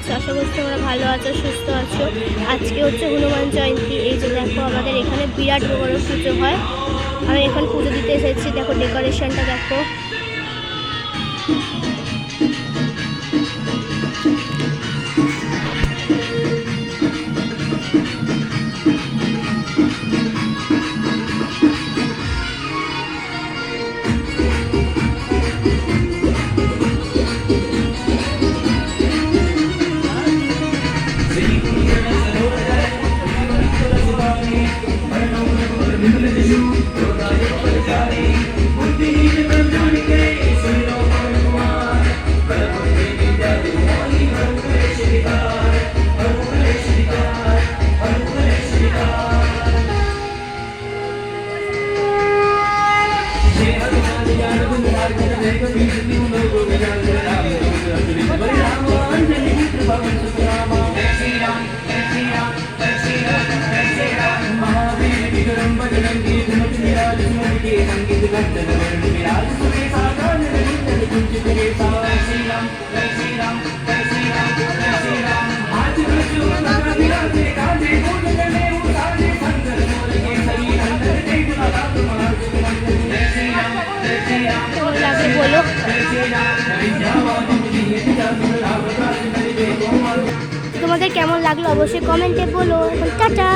আছো? আশা করছি তোমরা ভালো আছো, সুস্থ আছো। আজকে হচ্ছে হনুমান জয়ন্তী। এই যে দেখো আমাদের এখানে বিরাট বড় পুজো হয়। আমি এখন পুজো দিতে এসেছি। দেখো ডেকোরেশনটা দেখো। বলো তোমাদের কেমন লাগলো অবশ্যই কমেন্টে বলো। টাটা।